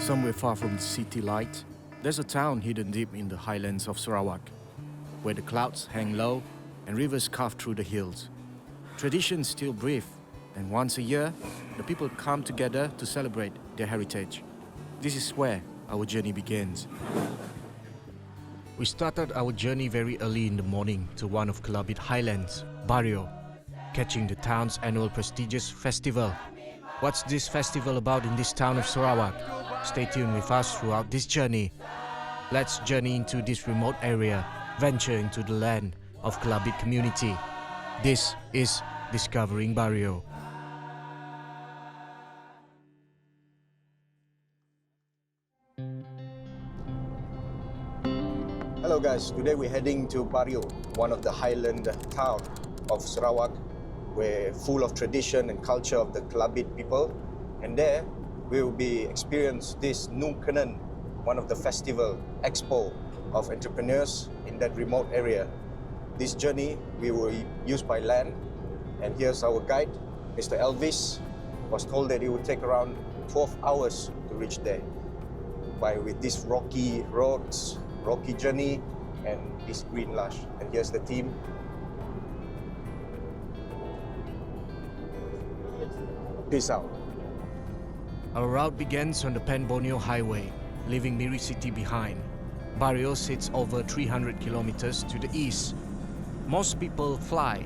Somewhere far from the city light, there's a town hidden deep in the highlands of Sarawak, where the clouds hang low and rivers carve through the hills. Traditions still breathe, and once a year, the people come together to celebrate their heritage. This is where our journey begins. We started our journey very early in the morning to one of Kelabit Highlands, Bario, catching the town's annual prestigious festival. What's this festival about in this town of Sarawak? Stay tuned with us throughout this journey. Let's journey into this remote area, venture into the land of Kelabit community. This is Discovering Bario. Hello guys, today we're heading to Bario, one of the highland town of Sarawak. We're full of tradition and culture of the Kelabit people, and there we will be experience this Nukenan, one of the festival expo of entrepreneurs in that remote area. This journey we will use by land, and here's our guide, Mr. Elvis. Was told that it would take around 12 hours to reach there with these rocky roads, rocky journey, and this green lush. And here's the team. Peace out. Our route begins on the Borneo Highway, leaving Miri City behind. Bario sits over 300 kilometers to the east. Most people fly.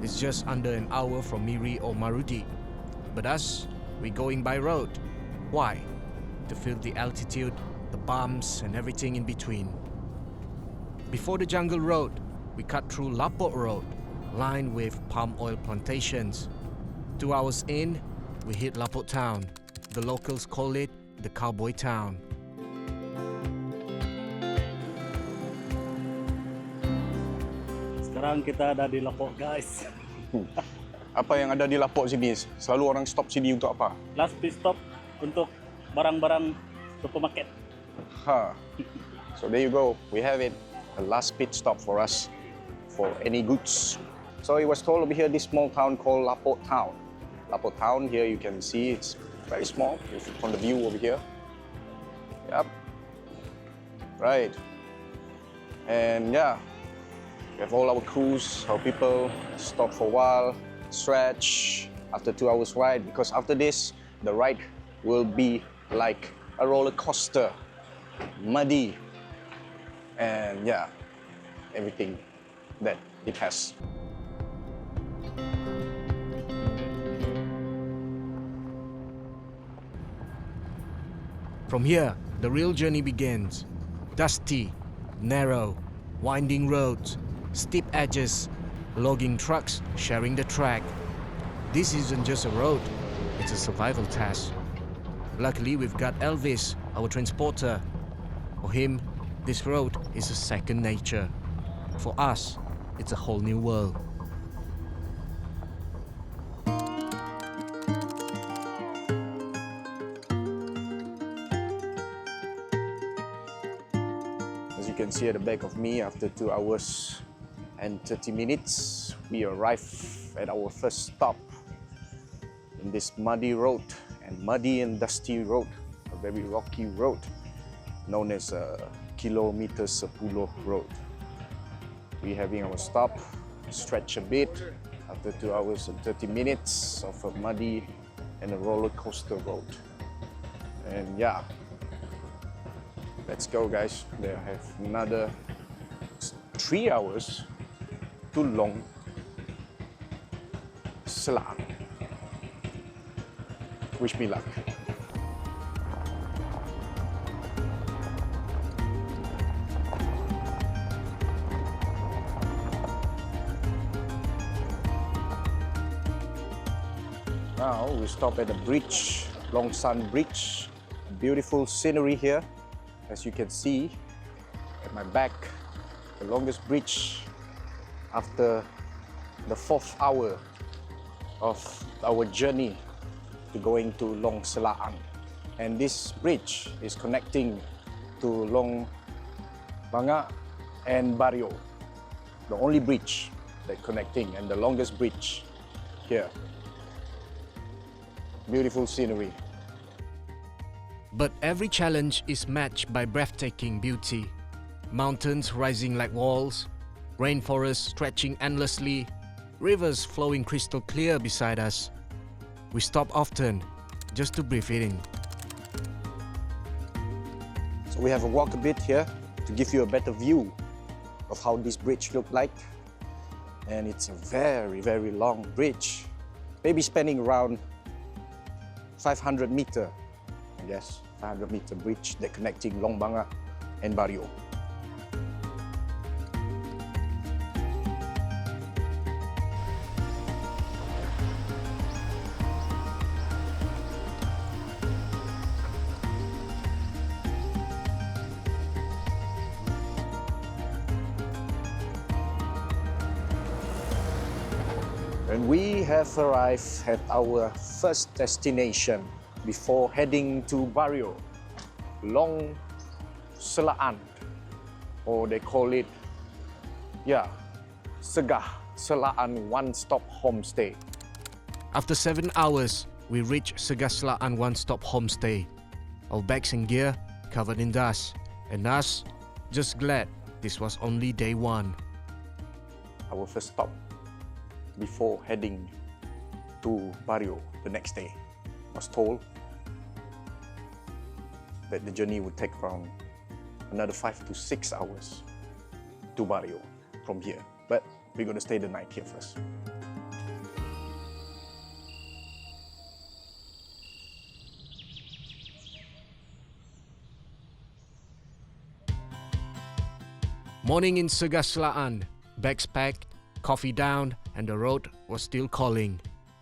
It's just under an hour from Miri or Marudi. But us, we're going by road. Why? To feel the altitude, the bumps and everything in between. Before the jungle road, we cut through Lapot Road, lined with palm oil plantations. 2 hours in, we hit Lapot Town. The locals call it the Cowboy Town. Sekarang kita ada di Lapot, guys. Apa yang ada di Lapot sini? Selalu orang stop sini untuk apa? Last pit stop untuk barang-barang supermarket. So there you go. We have it. The last pit stop for us for any goods. So it was told over here, this small town called Lapot Town. Lapot Town, here you can see it's very small from the view over here. Yep. Right. And yeah, we have all our crews, our people stop for a while, stretch after 2 hours ride, because after this, the ride will be like a roller coaster, muddy, and yeah, everything that it has. From here, the real journey begins. Dusty, narrow, winding roads, steep edges, logging trucks sharing the track. This isn't just a road, it's a survival task. Luckily, we've got Elvis, our transporter. For him, this road is a second nature. For us, it's a whole new world. As you can see at the back of me, after 2 hours and 30 minutes, we arrive at our first stop in this muddy road, and muddy and dusty road, a very rocky road, known as Kilometer 10 Road. We're having our stop, stretch a bit, after 2 hours and 30 minutes of a muddy and a roller coaster road. And yeah, let's go guys. They have another 3 hours to Long Selaan. Wish me luck. Now we stop at the bridge, Long Sun Bridge. Beautiful scenery here. As you can see at my back, the longest bridge after the 4th hour of our journey to going to Long Selaan. And this bridge is connecting to Long Banga and Bario. The only bridge that connecting and the longest bridge here. Beautiful scenery. But every challenge is matched by breathtaking beauty. Mountains rising like walls, rainforests stretching endlessly, rivers flowing crystal clear beside us. We stop often just to breathe it in. So we have a walk a bit here to give you a better view of how this bridge looked like. And it's a very, very long bridge. Maybe spanning around 500 meter, I guess, 500 meter bridge that connecting Longbanga and Bario. And we have arrived at our first destination before heading to Bario, Selaan, or they call it, Segah, Selaan one-stop homestay. After 7 hours, we reach Segah Selaan one-stop homestay. Our bags and gear covered in dust, and us just glad this was only day one. Our first stop before heading to Bario the next day. Was told that the journey would take around another 5 to 6 hours to Bario from here. But we're going to stay the night here first. Morning in Segah Selaan, bags packed, coffee down, and the road was still calling.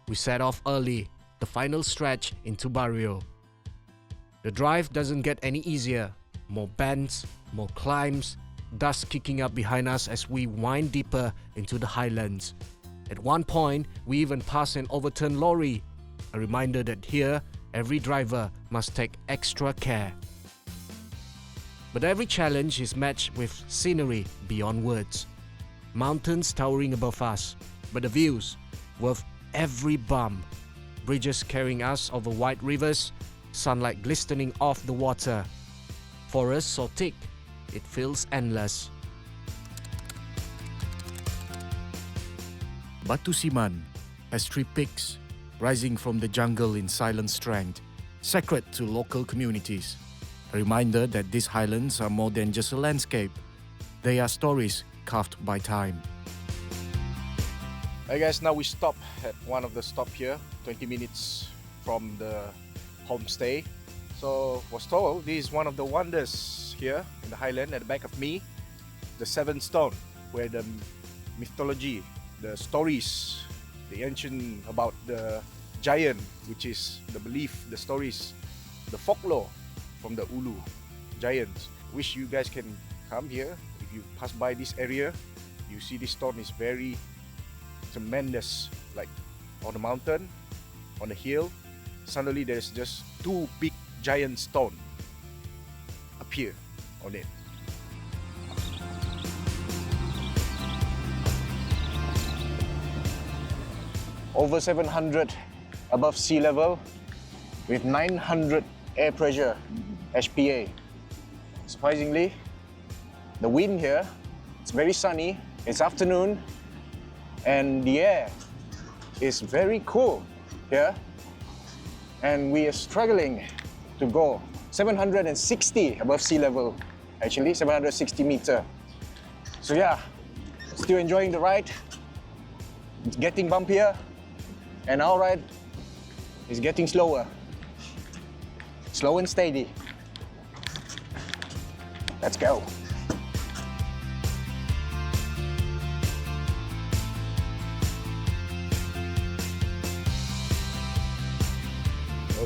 We set off early, the final stretch into Bario. The drive doesn't get any easier. More bends, more climbs, dust kicking up behind us as we wind deeper into the highlands. At one point, we even passed an overturned lorry, a reminder that here, every driver must take extra care. But every challenge is matched with scenery beyond words. Mountains towering above us, but the views worth every bump. Bridges carrying us over wide rivers, sunlight glistening off the water. Forests so thick, it feels endless. Batu Siman has 3 peaks rising from the jungle in silent strength, sacred to local communities. A reminder that these highlands are more than just a landscape. They are stories carved by time. Hey guys, now we stop at one of the stop here, 20 minutes from the homestay. So was told this is one of the wonders here in the highland. At the back of me, the 7 stone, where the mythology, the stories, the ancient about the giant, which is the belief, the stories, the folklore from the Ulu giants. Wish you guys can come here. If you pass by this area, you see this stone is very tremendous, like on the mountain, on the hill. Suddenly there's just 2 big giant stone appear on it. Over 700 above sea level with 900 air pressure, HPA. Surprisingly, the wind here, it's very sunny, it's afternoon, and the air is very cool here. And we are struggling to go 760 above sea level, actually 760 meter. So yeah, still enjoying the ride. It's getting bumpier, and our ride is getting slower. Slow and steady. Let's go.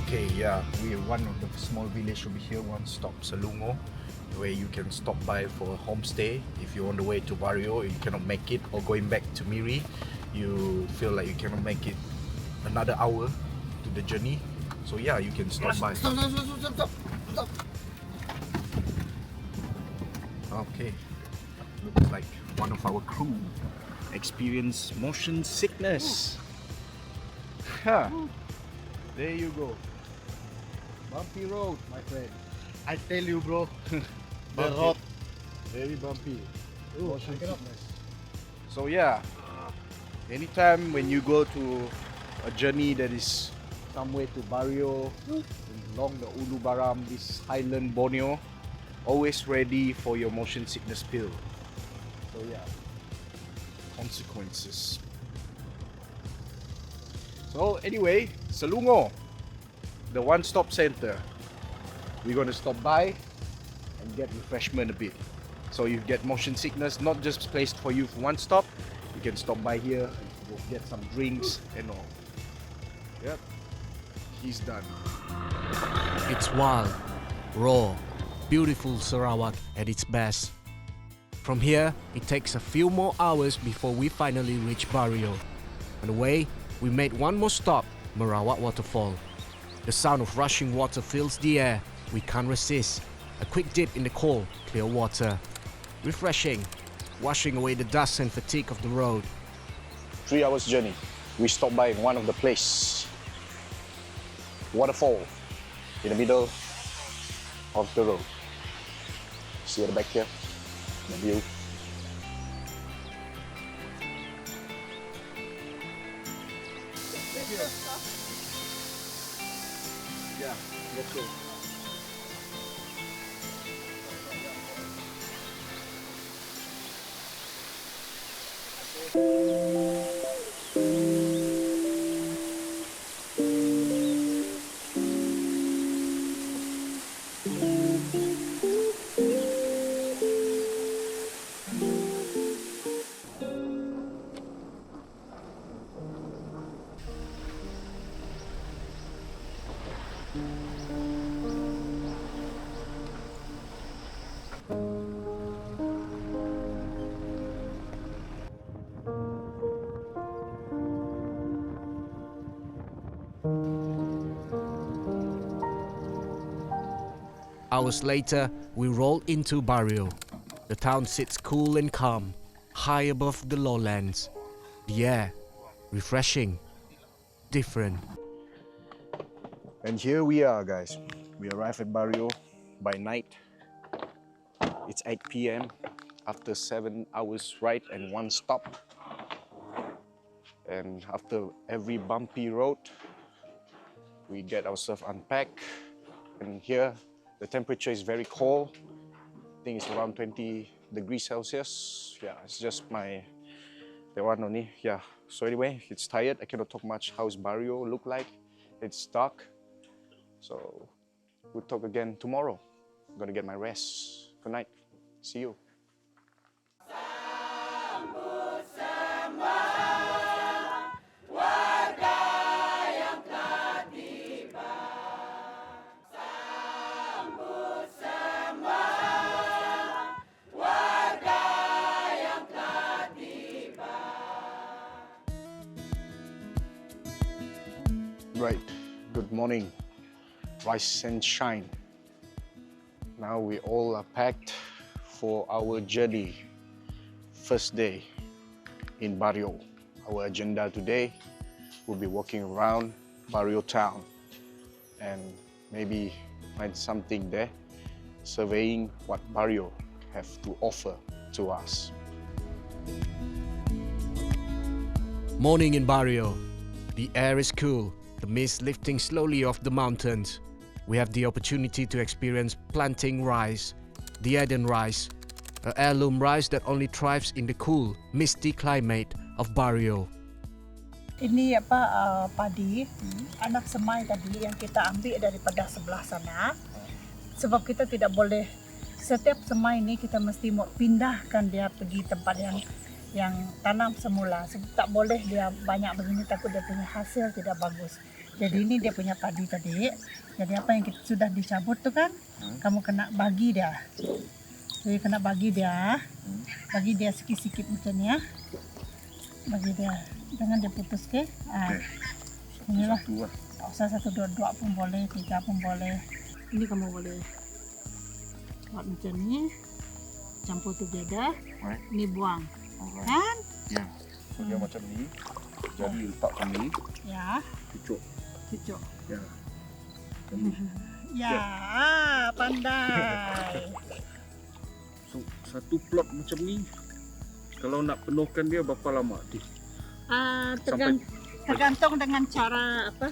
Okay, yeah, we are one of the small village over here, one stop Selungo, where you can stop by for a homestay. If you're on the way to Bario, you cannot make it, or going back to Miri, you feel like you cannot make it another hour to the journey. So yeah, you can stop by. Stop. Okay, looks like one of our crew experienced motion sickness. There you go. Bumpy road, my friend. I tell you, bro. The Bumpy. road very bumpy. Ooh, Motion I cannot. sickness. So yeah, anytime when you go to a journey that is somewhere to Bario, along the Ulu Baram, this highland Borneo, always ready for your motion sickness pill. So yeah, consequences. So anyway, Selungo, the one-stop center. We're gonna stop by and get refreshment a bit. So you get motion sickness, not just placed for you for one stop. You can stop by here and we'll get some drinks and all. Yep, he's done. It's wild, raw, beautiful Sarawak at its best. From here, it takes a few more hours before we finally reach Bario. On the way, we made one more stop, Merawat Waterfall. The sound of rushing water fills the air. We can't resist. A quick dip in the cold, clear water. Refreshing, washing away the dust and fatigue of the road. 3 hours journey. We stopped by one of the place. Waterfall in the middle of the road. See at the back here, the view. Yeah, let's go. Hours later, we roll into Bario. The town sits cool and calm, high above the lowlands. The air, refreshing, different. And here we are, guys. We arrived at Bario by night. It's 8 p.m. after 7 hours ride and one stop. And after every bumpy road, we get ourselves unpacked. And here, the temperature is very cold. I think it's around 20 degrees Celsius. Yeah, it's just the one only. Yeah. So anyway, it's tired. I cannot talk much. How's Bario look like? It's dark. So we'll talk again tomorrow. I'm gonna get my rest. Good night. See you. Right, good morning, rise and shine. Now we all are packed for our journey. First day in Bario. Our agenda today will be walking around Bario town and maybe find something there, surveying what Bario have to offer to us. Morning in Bario. The air is cool. The mist lifting slowly off the mountains. We have the opportunity to experience planting rice, the Eden rice, an heirloom rice that only thrives in the cool, misty climate of Bario. Ini padi, anak semai tadi yang kita ambil daripada sebelah sana. Sebab kita tidak boleh, setiap semai ini kita mesti mau pindahkan dia pergi tempat yang tanam semula. Sebab tak boleh dia banyak begini, takut dia punya hasil tidak bagus. Jadi ini dia punya padi tadi. Jadi apa yang kita sudah dicabut tu kan, kamu kena bagi dia. Jadi kena bagi dia sikit-sikit macam ni ya. Bagi dia, jangan dia putus ke. Inilah. Tak usah 1, 2 pun boleh, 3 pun boleh. Ini kamu boleh buat macam ni, campur together. Ini buang. Kan? Ya. So dia macam ni. Jadi letakkan ni. Ya. Cucuk. Cucuk. Ya. Ya, pandai. So, satu plot macam ni, kalau nak penuhkan dia berapa lama? Tergantung dengan cara apa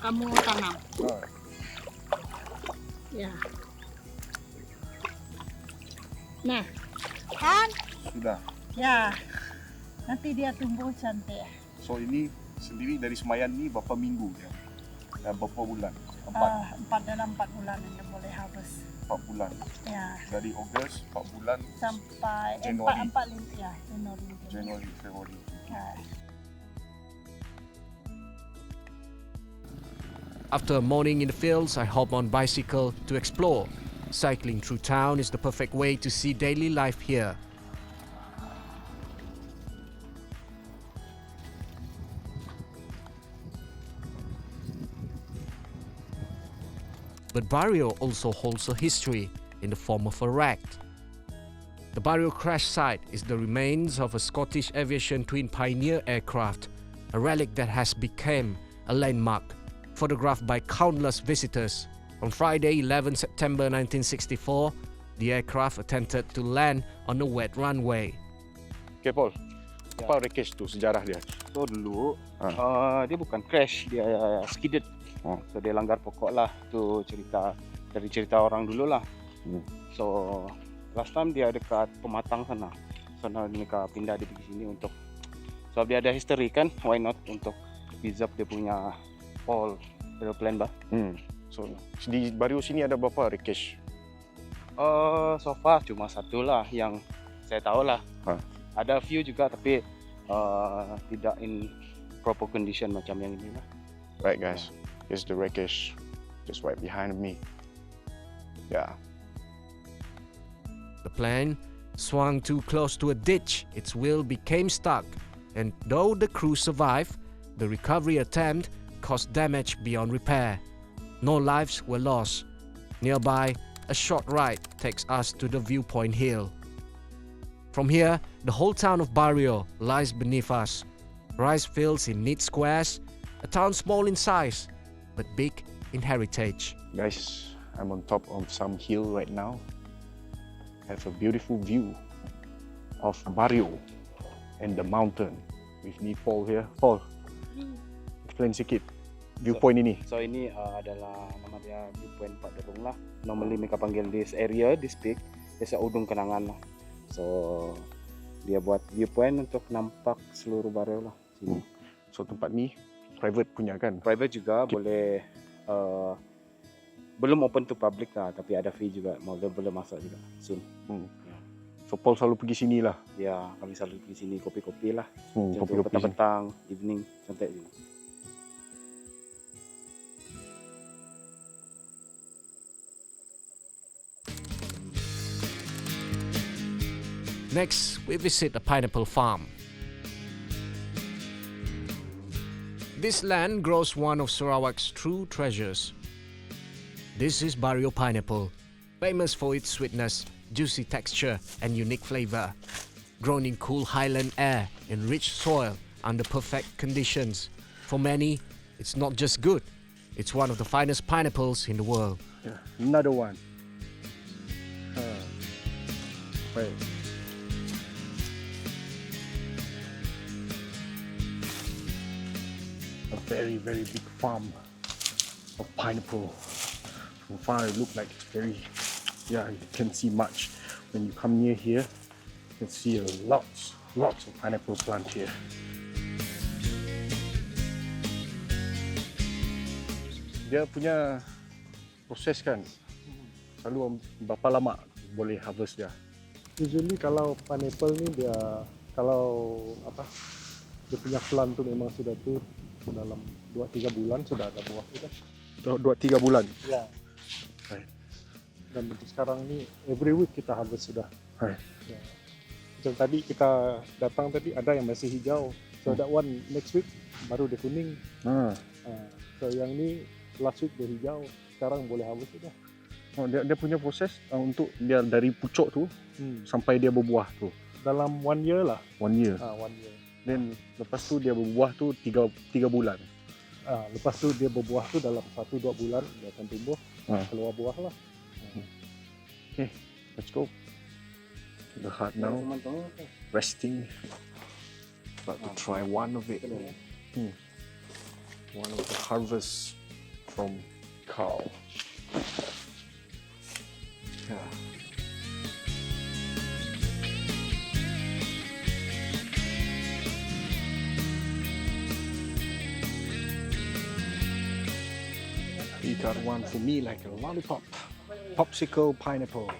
kamu tanam. Ya. Nah, kan? Sudah. Ya. Nanti dia tumbuh cantik. So ini sendiri dari semayan ni berapa minggu dia? Dan berapa bulan? 4 dalam 4 bulan anda boleh harvest. 4 bulan. Ya. Dari Ogos 4 bulan Sampai Januari. 4 ya, Januari, Februari. Ya. After a morning in the fields, I hop on bicycle to explore. Cycling through town is the perfect way to see daily life here. But Bario also holds a history in the form of a wreck. The Bario crash site is the remains of a Scottish aviation twin Pioneer aircraft, a relic that has become a landmark, photographed by countless visitors. On Friday, 11 September 1964, the aircraft attempted to land on a wet runway. Okay, Paul. Apa wreckage tu, sejarah dia? So dulu dia bukan crash, dia skidded. So dia langgar pokok lah. Tu dari cerita orang dulu lah. So last time dia dekat Pematang sana. So mereka pindah dia pergi sini untuk sebab dia ada history kan, why not untuk preserve dia punya all aeroplane bah. So di Bario sini ada berapa wreckage? So far cuma satu lah yang saya tahu lah. Ada few juga tapi tidak in proper condition macam yang ini lah. Right guys, here's the wreckage just right behind me. Yeah. The plane swung too close to a ditch, its wheel became stuck, and though the crew survived, the recovery attempt caused damage beyond repair. No lives were lost. Nearby, a short ride takes us to the viewpoint hill. From here, the whole town of Bario lies beneath us. Rice fields in neat squares, a town small in size, but big in heritage. Guys, I'm on top of some hill right now. Have a beautiful view of Bario and the mountain. With me, Paul here. Paul, explain sikit viewpoint ini. So ini adalah nama dia viewpoint Pak Derung lah. Normally mereka panggil this area, this peak, desa Udung Kenangan lah. So dia buat viewpoint untuk nampak seluruh Bario lah sini. So tempat ni private punya kan? Private juga boleh, belum open to public lah, tapi ada fee juga, boleh masuk juga soon. So Paul selalu pergi sini lah? Ya, kami selalu pergi sini kopi-kopi lah. Kopi-kopi petang-petang, evening, santai sini. Next, we visit a pineapple farm. This land grows one of Sarawak's true treasures. This is Bario pineapple, famous for its sweetness, juicy texture, and unique flavor. Grown in cool highland air in rich soil under perfect conditions. For many, it's not just good, it's one of the finest pineapples in the world. Yeah, another one. Wait. A very, very big farm of pineapple. From far it looks like it's very, yeah, you can see much. When you come near here, you can see lots of pineapple plant here. Dia punya proses kan, selalu berapa lama boleh harvest dia? Usually kalau pineapple ni dia dia punya plant tu memang sudah tu dalam 2-3 bulan sudah ada buah sudah. 2-3 bulan. Ya. Right. Dan untuk sekarang ni every week kita harvest sudah. Right. Ya. Macam tadi kita datang tadi ada yang masih hijau. So that one next week baru dia kuning. So yang ni last week dia hijau. Sekarang boleh harvest sudah. Oh, dia punya proses untuk dia dari pucuk tu sampai dia berbuah tu. Dalam 1 year lah. 1 year. 1 year. Then lepas tu dia berbuah tu 3 bulan. Lepas tu dia berbuah tu dalam 1-2 bulan dia akan tumbuh. keluar buah lah. Okay, let's go to the hut now. Resting. About to try one of it. One of the harvests from cow. Yeah. You got one for me like a lollipop. Popsicle pineapple.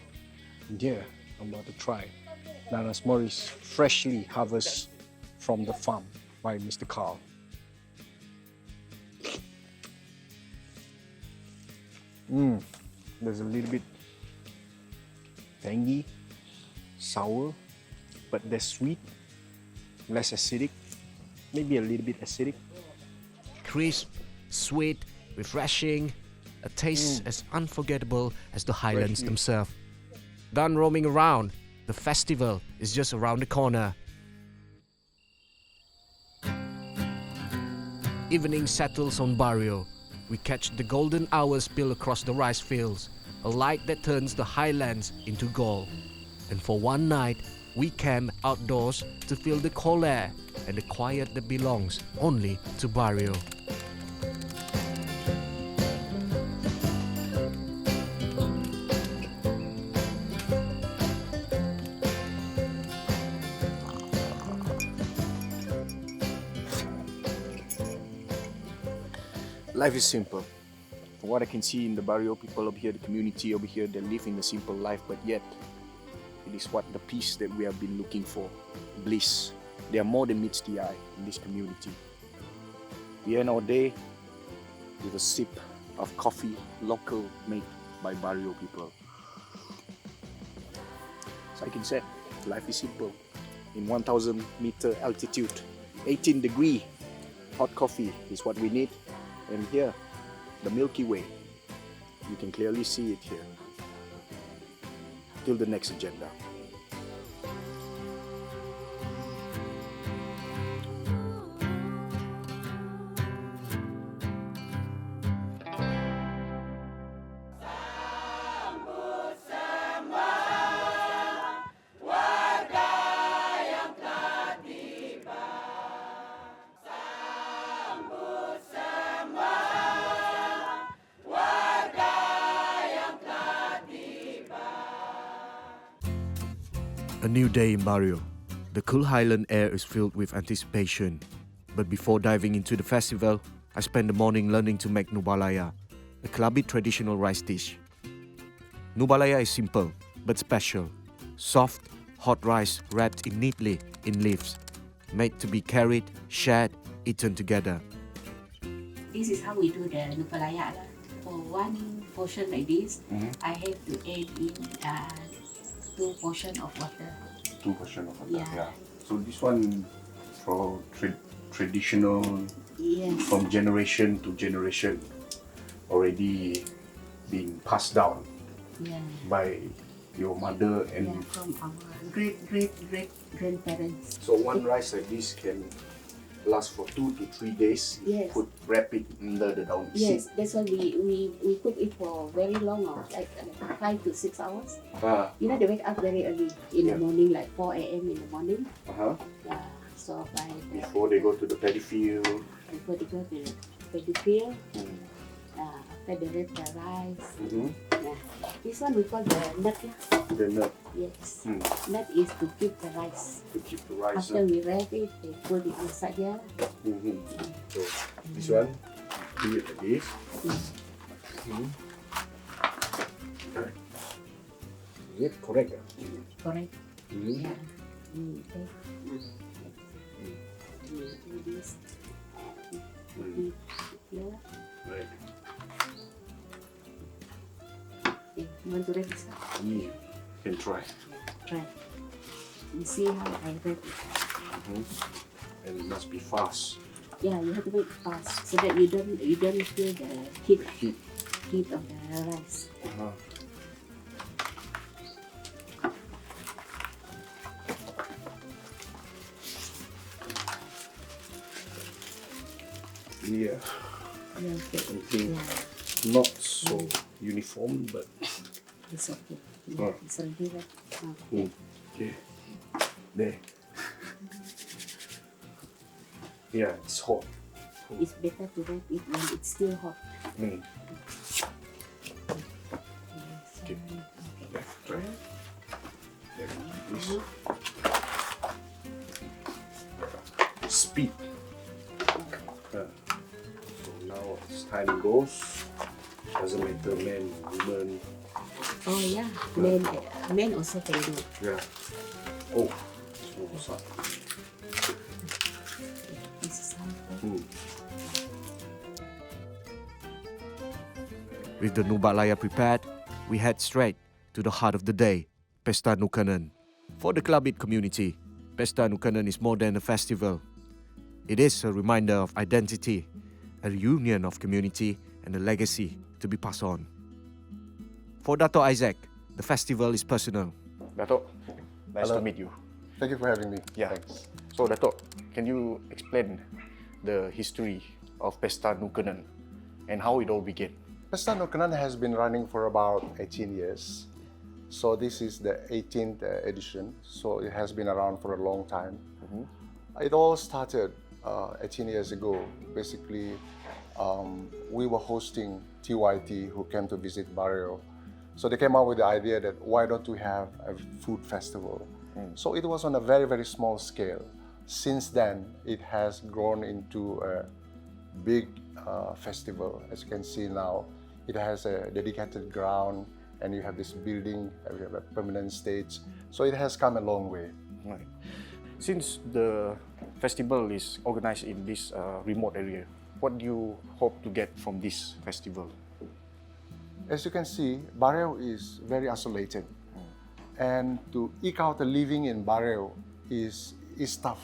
And yeah, I'm about to try. Nanas Morris freshly harvested from the farm by Mr. Carl. There's a little bit tangy, sour, but they're sweet, less acidic, maybe a little bit acidic. Crisp, sweet, refreshing, a taste as unforgettable as the Highlands Freshly. themselves. Done roaming around, the festival is just around the corner. Evening settles on Bario. We catch the golden hour spill across the rice fields, a light that turns the highlands into gold. And for one night, we camp outdoors to feel the cold air and the quiet that belongs only to Bario. Life is simple. From what I can see in the Bario, people over here, the community over here, they live in a simple life, but yet it is what the peace that we have been looking for, bliss. There are more than meets the eye in this community. We end our day with a sip of coffee, local made by Bario people. So I can say, life is simple. In 1,000 meter altitude, 18 degree, hot coffee is what we need. And here, the Milky Way, you can clearly see it here. Till the next agenda. A new day in Bario. The cool highland air is filled with anticipation. But before diving into the festival, I spend the morning learning to make nuba laya, a clubby traditional rice dish. Nuba laya is simple, but special. Soft, hot rice wrapped neatly in leaves, made to be carried, shared, eaten together. This is how we do the nuba laya. For one portion like this, I have to add in 2 portions of water. 2 portions of water. Yeah. So this one for traditional, Yes. from generation to generation, already being passed down Yeah. by your mother and. Yeah, from our great grandparents. So one rice like this can last for 2 to 3 days. Yes. Wrap it under the down. Yes, that's why we cook it for very long, like 5 to 6 hours. You know, they wake up very early in the morning, like 4 a.m. in the morning. Yeah, so by Before they go to the paddy field. before they go to the paddy field, federate the rice. Yeah. This one we call the nut. The nut Yes, nut is to keep the rice. to keep the rice. After we wrap it, they put it inside here. So this one, do it like this. Okay. Is it correct? Correct. Yeah. Okay. We do this. Put it here. Right. Okay. You want to wrap this up? You can try. Try. You see how I wrap it? And it must be fast. Yeah, you have to make it fast so that you don't feel the heat of the rice. Yeah. Yeah, okay. I think Yeah. not so uniform, but It's okay. Oh. It's already wet. okay. There. Yeah, it's hot. It's better to wet it when it's still hot. Mm. Okay. Left, right. There, this. Speed. So now as time goes, doesn't matter man, woman. Oh yeah, men also can do. Yeah. Oh, so what's up? This is how. With the nuba laya prepared, we head straight to the heart of the day, Pesta Nukenen. For the Klabit community, Pesta Nukenen is more than a festival. It is a reminder of identity, a reunion of community, and a legacy to be passed on. For Dato' Isaac, the festival is personal. Dato', nice Hello. to meet you. Thank you for having me. Yeah. Thanks. So Dato', can you explain the history of Pesta Nukenen and how it all began? Pesta Nukenen has been running for about 18 years. So this is the 18th edition. So it has been around for a long time. It all started 18 years ago. Basically, we were hosting TYT who came to visit Bario. So they came up with the idea that why don't we have a food festival? So it was on a very, very small scale. Since then, it has grown into a big festival. As you can see now, it has a dedicated ground and you have this building, we have a permanent stage. So it has come a long way. Right. Since the festival is organized in this remote area, what do you hope to get from this festival? As you can see, Bario is very isolated. And to eke out a living in Bario is tough.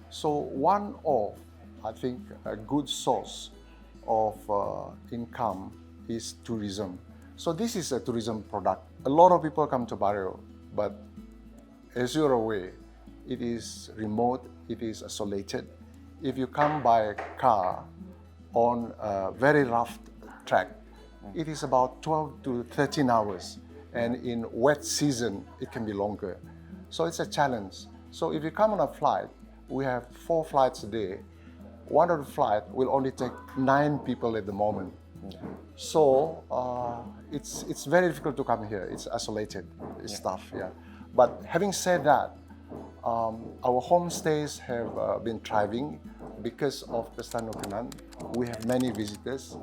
So one of, I think, a good source of income is tourism. So this is a tourism product. A lot of people come to Bario, but as you're aware, it is remote, it is isolated. If you come by car on a very rough track, it is about 12 to 13 hours. And in wet season, it can be longer. So it's a challenge. So if you come on a flight, we have 4 flights a day. One of the flight will only take 9 people at the moment. So it's very difficult to come here. It's isolated, it's tough, yeah. But having said that, our homestays have been thriving because of Pesta Nukenen. We have many visitors.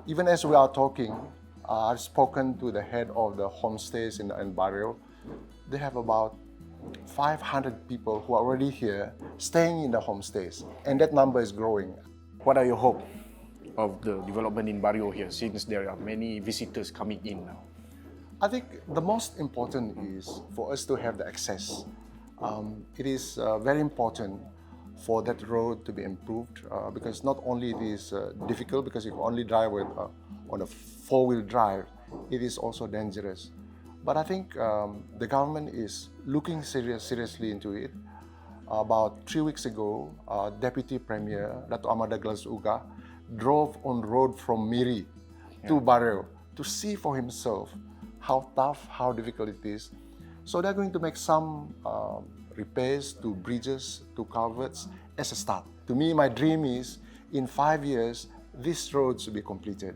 Even as we are talking, I've spoken to the head of the homestays in Bario. They have about 500 people who are already here staying in the homestays, and that number is growing. What are your hopes of the development in Bario here, since there are many visitors coming in now? I think the most important is for us to have the access. It is very important for that road to be improved because not only it is difficult because you can only drive with, on a 4-wheel drive, it is also dangerous. But I think the government is looking seriously into it. About 3 weeks ago, Deputy Premier Dato' Ahmad Douglas Uga drove on road from Miri to Bario to see for himself how tough, how difficult it is. So they're going to make some repairs to bridges, to culverts as a start. To me, my dream is in 5 years, these roads will be completed.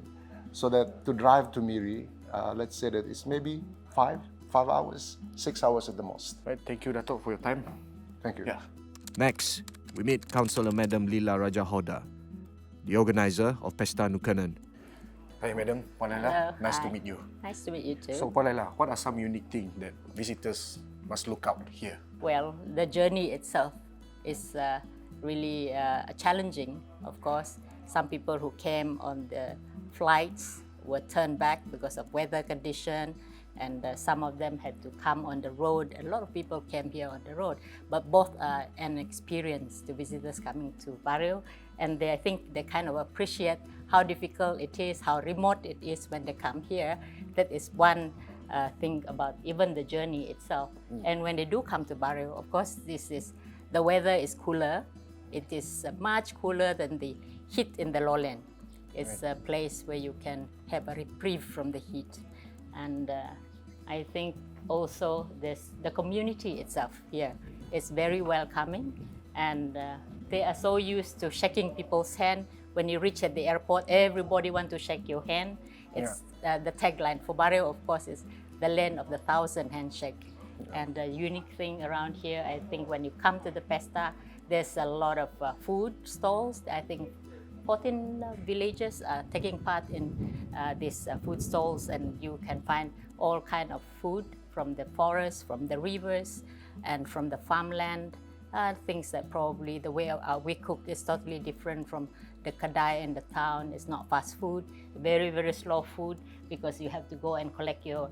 So that to drive to Miri, let's say that it's maybe 5 hours, 6 hours at the most. Right, thank you, Dato', for your time. Thank you. Yeah. Next, we meet Councillor Madam Lila Rajahoda, the organizer of Pesta Nukenen. Hi, Madam. Puan Laila. Hello, Nice to hi. meet you. Nice to meet you too. So, Puan Laila, what are some unique things that visitors must look out here? Well, the journey itself is really challenging, of course. Some people who came on the flights were turned back because of weather condition, and some of them had to come on the road. A lot of people came here on the road, but both are an experience to visitors coming to Bario, and I think they kind of appreciate how difficult it is, how remote it is when they come here. That is one thing about even the journey itself. And when they do come to Bario, of course, the weather is cooler. It is much cooler than the heat in the lowland. It's a place where you can have a reprieve from the heat. And I think also the community itself here is very welcoming, and they are so used to shaking people's hand. When you reach at the airport, everybody wants to shake your hand. It's the tagline for Bario, of course, is the land of the 1,000 handshake. And the unique thing around here, I think when you come to the Pesta, there's a lot of food stalls. I think 14 villages are taking part in these food stalls, and you can find all kind of food from the forest, from the rivers, and from the farmland. Things that probably the way we cook is totally different from the kadai in the town. It's not fast food, very, very slow food, because you have to go and collect your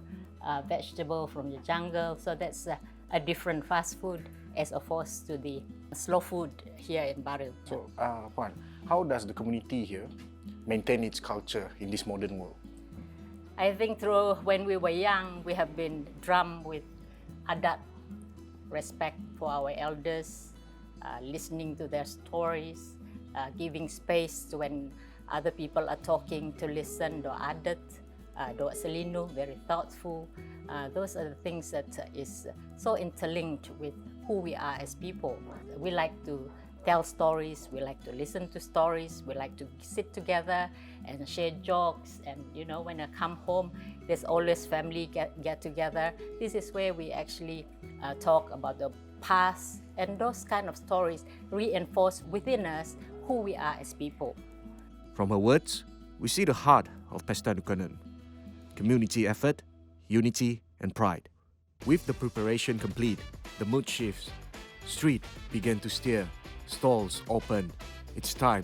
vegetable from the jungle. So that's a different fast food as opposed to the slow food here in Bario. So, Puan, how does the community here maintain its culture in this modern world? I think through when we were young, we have been drummed with adat, respect for our elders, listening to their stories, giving space to when other people are talking to listen, do adat, do selinu, very thoughtful. Those are the things that is so interlinked with who we are as people. We like to tell stories, we like to listen to stories, we like to sit together and share jokes. And you know, when I come home, there's always family get together. This is where we actually talk about the past, and those kind of stories reinforce within us who we are as people. From her words, we see the heart of Pesta Nukenen. Community effort, unity and pride. With the preparation complete, the mood shifts. Street began to stir, stalls opened. It's time.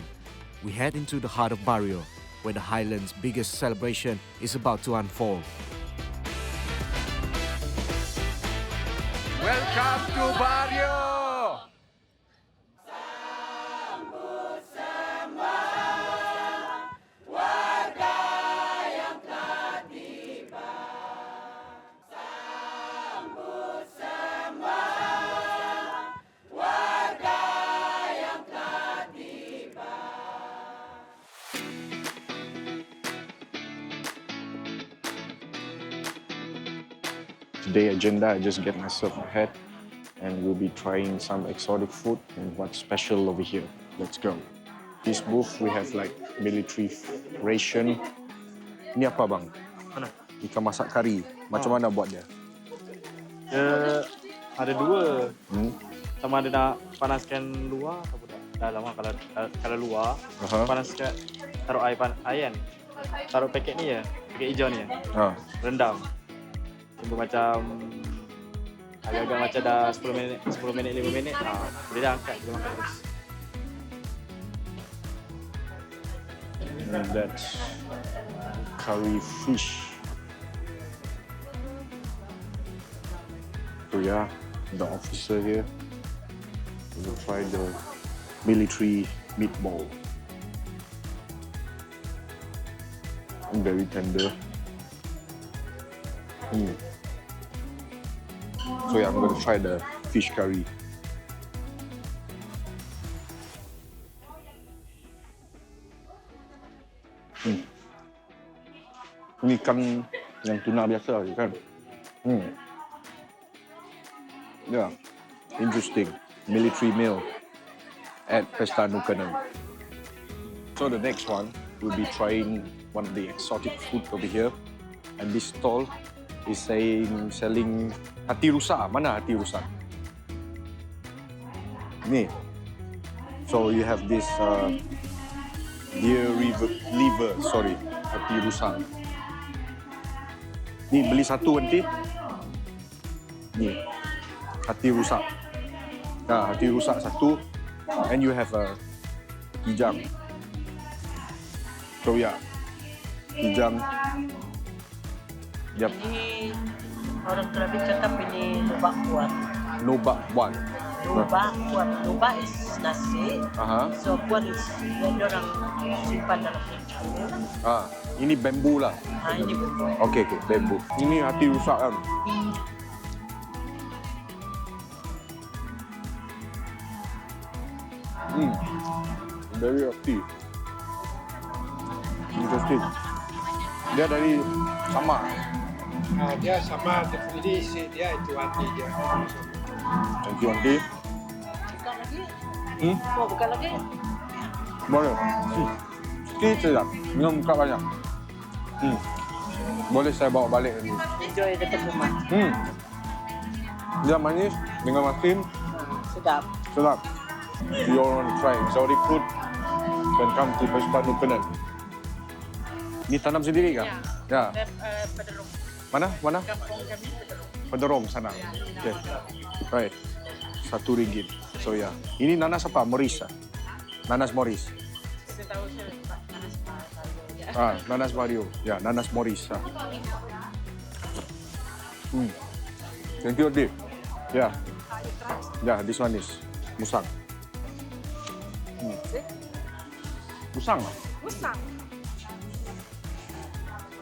We head into the heart of Bario, where the Highlands' biggest celebration is about to unfold. Welcome to Bario! Today agenda, I just get myself ahead, and we'll be trying some exotic food and what's special over here. Let's go. This booth we have like military ration. Ini apa bang? Mana? Ikan masak kari. Macam mana buat dia? Ada dua. Sama ada nak panaskan luar atau tak? Dalam kalau luar, panaskan, taruh air kan. Taruh paket ni ya, paket hijau ni ya. Rendam. Tunggu macam agak-agak macam dah 10 minit, 5 minit. Boleh dah angkat, boleh makan terus. And that's curry fish. So yeah, the officer here will try the military meatball. Very tender. So yeah, I'm going to try the fish curry. Ini ikan yang tuna biasa kan? Yeah, interesting. Military meal at Pesta Nukenen. So the next one, we'll be trying one of the exotic food over here. And this stall is selling hati rusa. Mana hati rusa? Ni. So you have this deer liver, hati rusa. Ni beli satu nanti. Ni hati rusa. Nah, hati rusa satu. And you have a kijang. So yeah, kijang. Yep. Ini orang Krabi cakap ini nuba kuat. Nuba buat. Nuba kuat. Nuba is nasi. So kuat is yang orang simpan dalam kecil. Ini bambu lah. Ini bambu. Okay, bambu. Ini hati rusak kan. Very healthy. Fantastic. Dia dari sama. Dia sama, ini isi dia itu hati dia. Thank you, Auntie. Buka lagi? Hmm? Mau buka lagi? Boleh. Sikit sedap. Minum buka banyak. Boleh saya bawa balik ni. Enjoy dekat rumah. Dia manis dengan masin. Sedap. Sedap. If you all want to try exotic food, can come to Pesta Nukenen. Ni tanam sendiri kah? Ya. Pederong. Mana? Mana? Kampung kami Pederong. Pederong sana. Okay. Right. RM1. So ya. Ini nanas apa? Morris. Nanas Morris. Saya tahu saya Pak Nanas Bario. Nanas Bario. Ya, nanas Morris. Thank you, Adi. Ya. Ya, this one is musang. Musang. Musang.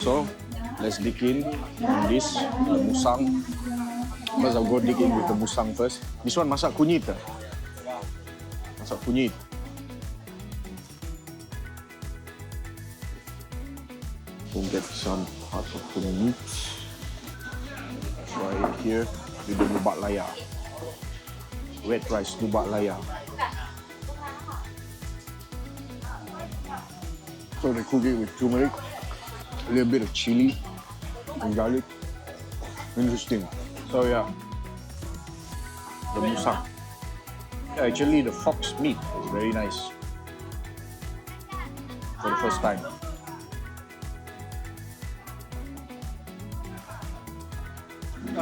So, let's dig in on this musang. First, I'll go dig in with the musang first. This one masak kunyit. Masak kunyit. We'll get some part of the meat. Try it here with the nuba laya. Red rice nuba laya. So they cook it with turmeric, a little bit of chili and garlic. Interesting. So yeah, the musang. Yeah, actually the fox meat is very nice. For the first time.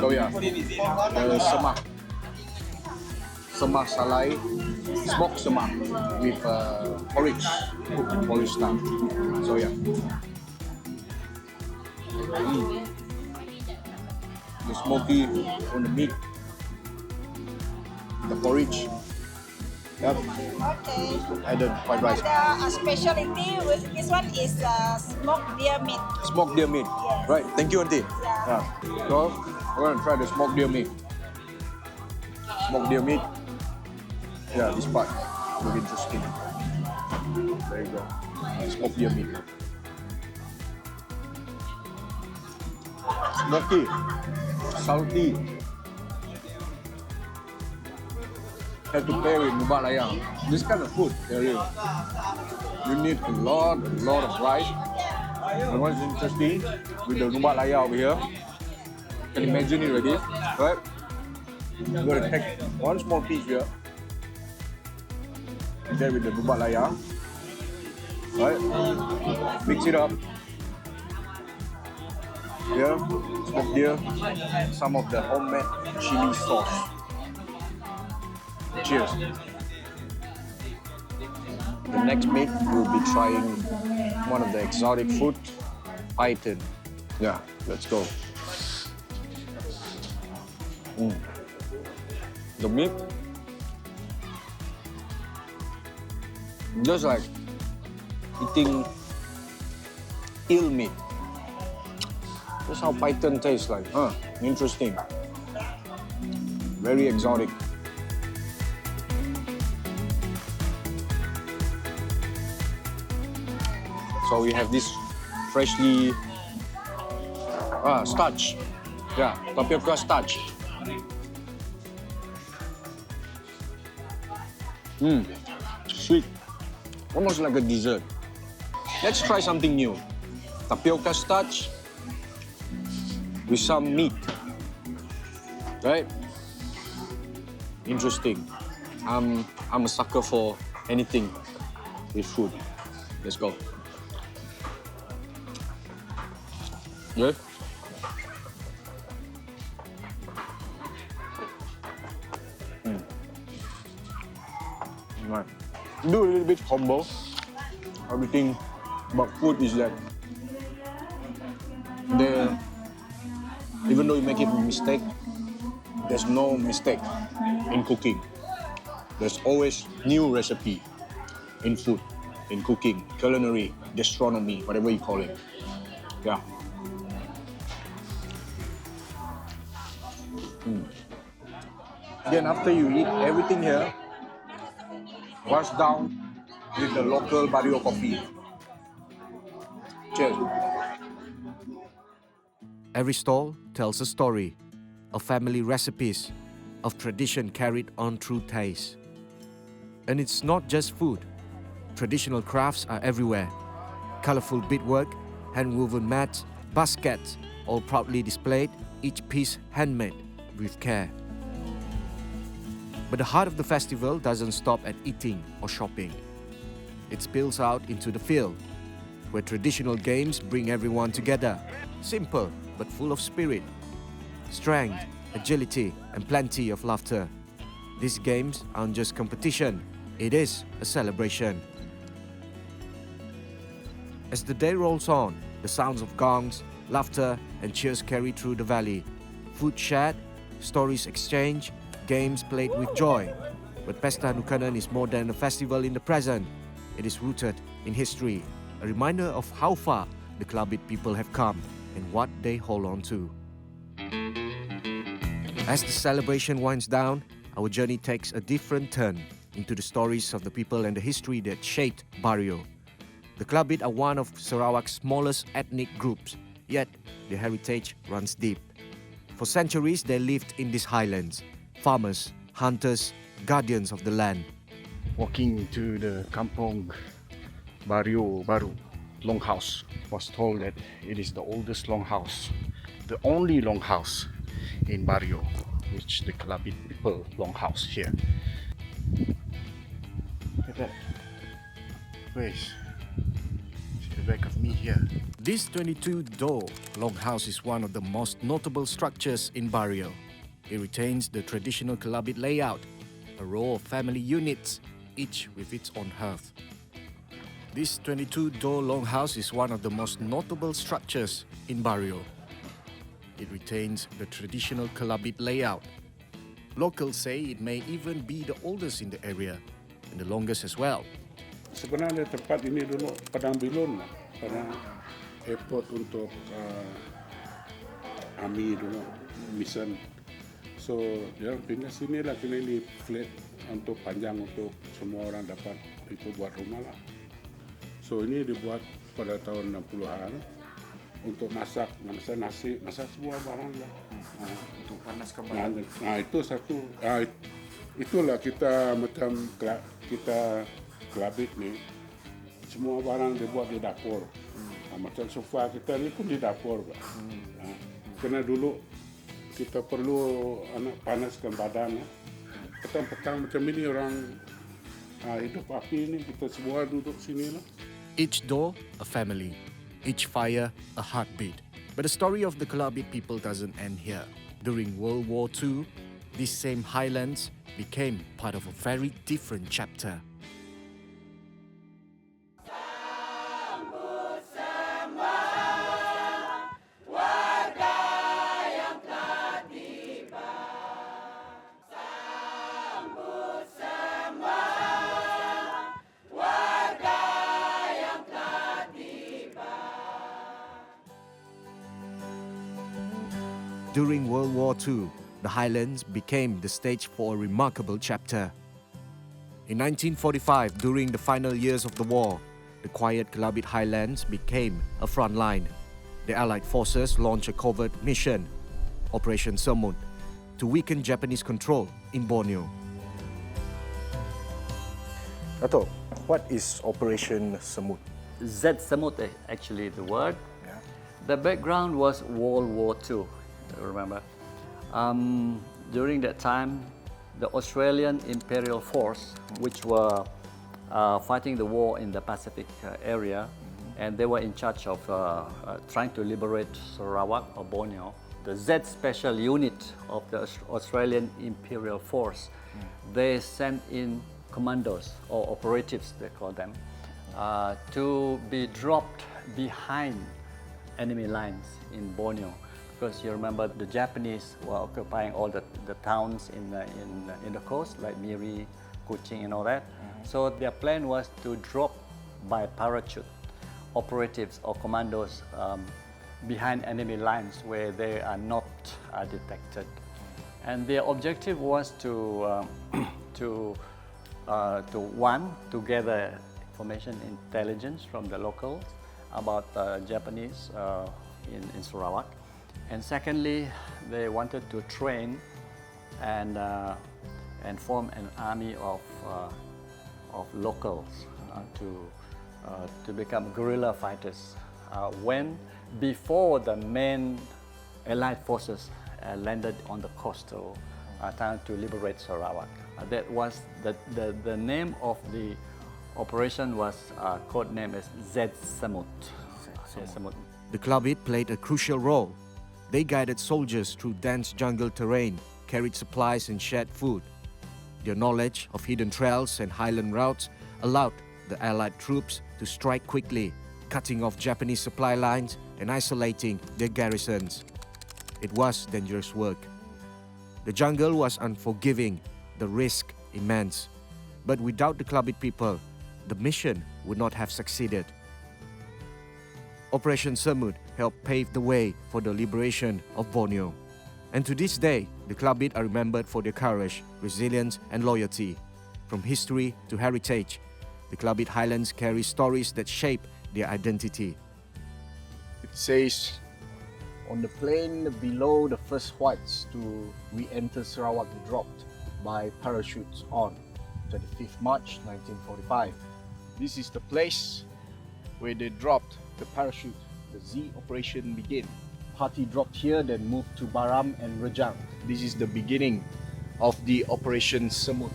So yeah, the semak. Semak salai, smoked semak with porridge, cooked porridge stuff. So yeah. The smoky on the meat, the porridge. Yep. Okay. Added fried rice. The specialty with this one is smoked deer meat. Smoked deer meat. Yes. Right. Thank you, Auntie. Yeah. So we're gonna try the smoked deer meat. Smoked deer meat. Yeah, this part will be interesting. There you go. Smoked deer meat. Smoky, salty. Have to pair with nuba laya. This kind of food, you need a lot of rice. And what's interesting with the nuba laya over here, you can imagine it already, right? I'm going to take one small piece here. There with the nuba laya, right? Mix it up. Here, smoked deer, some of the homemade chili sauce. Cheers. The next meat, we'll be trying one of the exotic food, python. Yeah, let's go. The meat, just like eating eel meat. That's how python tastes like. Interesting. Very exotic. So we have this freshly starch. Yeah, tapioca starch. Sweet. Almost like a dessert. Let's try something new. Tapioca starch with some meat. Right? Interesting. I'm a sucker for anything with food. Let's go. Yeah. Right. Do a little bit combo. Everything about food is that even though you make a mistake, there's no mistake in cooking. There's always new recipe in food, in cooking, culinary, gastronomy, whatever you call it. Yeah. Then after you eat everything here, wash down with the local Bario coffee. Cheers. Every stall tells a story of family recipes, of tradition carried on through taste. And it's not just food. Traditional crafts are everywhere. Colorful beadwork, hand-woven mats, baskets, all proudly displayed, each piece handmade with care. But the heart of the festival doesn't stop at eating or shopping. It spills out into the field, where traditional games bring everyone together. Simple, but full of spirit, strength, agility, and plenty of laughter. These games aren't just competition, it is a celebration. As the day rolls on, the sounds of gongs, laughter, and cheers carry through the valley. Food shared, stories exchanged, games played with joy. But Pesta Nukenen is more than a festival in the present. It is rooted in history, a reminder of how far the Klabit people have come and what they hold on to. As the celebration winds down, our journey takes a different turn into the stories of the people and the history that shaped Bario. The Klabit are one of Sarawak's smallest ethnic groups, yet their heritage runs deep. For centuries, they lived in these highlands, farmers, hunters, guardians of the land. Walking to the kampong Bario Baru longhouse, was told that it is the oldest longhouse, the only longhouse in Bario, which the Klabit people longhouse here. Look at that place. See the back of me here. This 22-door longhouse is one of the most notable structures in Bario. It retains the traditional Klabit layout, a row of family units, each with its own hearth. This 22-door longhouse is one of the most notable structures in Bario. It retains the traditional Klabit layout. Locals say it may even be the oldest in the area and the longest as well. Sebenarnya tempat ini dulu padang bilun, padang airport untuk army dulu, mission. So dia pindah sini lah, kena ini flat untuk panjang untuk semua orang dapat itu buat rumah lah. So ini dibuat pada tahun 60-an untuk masak nasi, masak semua barang lah. Untuk panaskan barang. Nah itu satu, itulah kita macam kita Klabit ni, semua barang dibuat di dapur. Macam sofa kita ni pun di dapur. Kena dulu kita perlu panaskan badan. Petang-petang macam ini orang hidup api ni, kita semua duduk sini lah. Each door, a family. Each fire, a heartbeat. But the story of the Klabit people doesn't end here. During World War II, these same highlands became part of a very different chapter. During World War II, the Highlands became the stage for a remarkable chapter. In 1945, during the final years of the war, the quiet Klabit Highlands became a front line. The Allied forces launched a covert mission, Operation Semut, to weaken Japanese control in Borneo. Dato', what is Operation Semut? Z Semut actually the word. Yeah. The background was World War II. Remember, during that time, the Australian Imperial Force, which were fighting the war in the Pacific area, and they were in charge of trying to liberate Sarawak or Borneo. The Z Special Unit of the Australian Imperial Force, they sent in commandos or operatives, they call them, to be dropped behind enemy lines in Borneo. Because you remember the Japanese were occupying all the towns in the coast, like Miri, Kuching and all that. So their plan was to drop by parachute operatives or commandos behind enemy lines where they are not detected. And their objective was to gather information intelligence from the locals, about Japanese in Sarawak. And secondly, they wanted to train and form an army of locals to become guerrilla fighters. Before the main Allied forces landed on the coastal town to liberate Sarawak. That was the name of the operation was codenamed as Z Samut. The Klabit played a crucial role. They guided soldiers through dense jungle terrain, carried supplies and shared food. Their knowledge of hidden trails and highland routes allowed the Allied troops to strike quickly, cutting off Japanese supply lines and isolating their garrisons. It was dangerous work. The jungle was unforgiving, the risk immense. But without the Klabit people, the mission would not have succeeded. Operation Samut helped pave the way for the liberation of Borneo. And to this day, the Klabit are remembered for their courage, resilience and loyalty. From history to heritage, the Klabit Highlands carry stories that shape their identity. It says, on the plain below the first whites to re-enter Sarawak dropped by parachutes on 25th March 1945. This is the place where they dropped the parachute. The Z operation began. Party dropped here, then moved to Baram and Rejang. This is the beginning of the Operation Samut.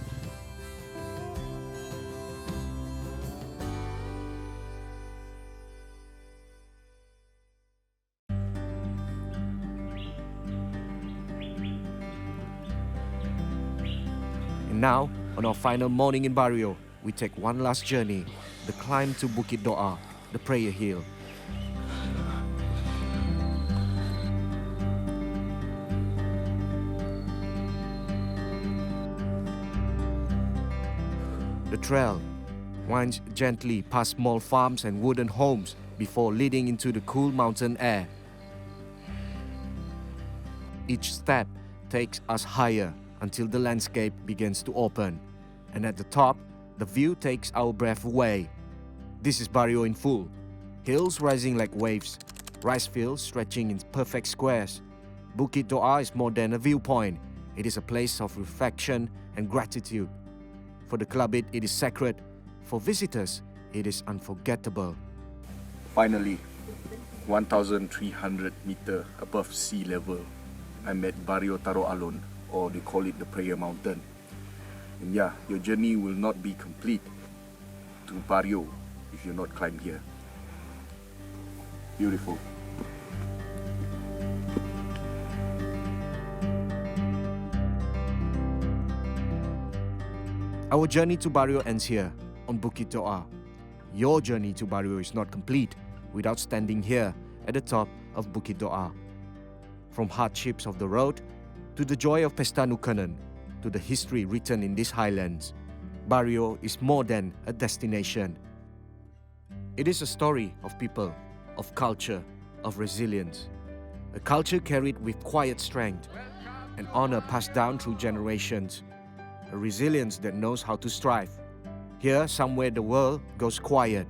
And now, on our final morning in Bario, we take one last journey, the climb to Bukit Doa, the prayer hill. The trail winds gently past small farms and wooden homes before leading into the cool mountain air. Each step takes us higher until the landscape begins to open, and at the top, the view takes our breath away. This is Bario in full. Hills rising like waves, rice fields stretching in perfect squares. Bukit Doa is more than a viewpoint. It is a place of reflection and gratitude. For the Klabit, it is sacred. For visitors, it is unforgettable. Finally, 1,300 meters above sea level, I'm at Bario Taro Alon, or they call it the Prayer Mountain. And yeah, your journey will not be complete to Bario if you're not climbed here. Beautiful. Our journey to Bario ends here, on Bukit Doa. Your journey to Bario is not complete without standing here at the top of Bukit Doa. From hardships of the road, to the joy of Pesta Nukenen, to the history written in these highlands, Bario is more than a destination. It is a story of people, of culture, of resilience. A culture carried with quiet strength, an honor passed down through generations, a resilience that knows how to strive. Here, somewhere the world goes quiet,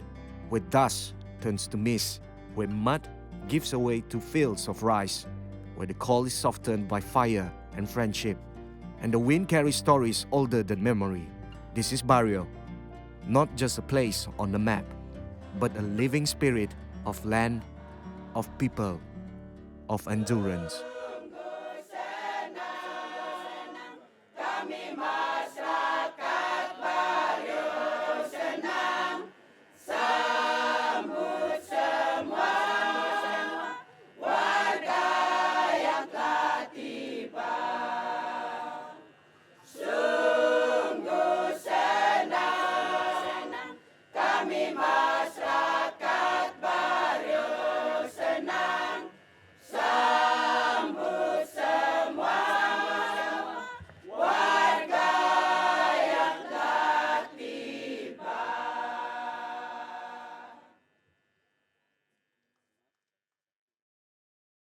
where dust turns to mist, where mud gives away to fields of rice, where the cold is softened by fire and friendship, and the wind carries stories older than memory. This is Bario, not just a place on the map, but a living spirit of land, of people, of endurance.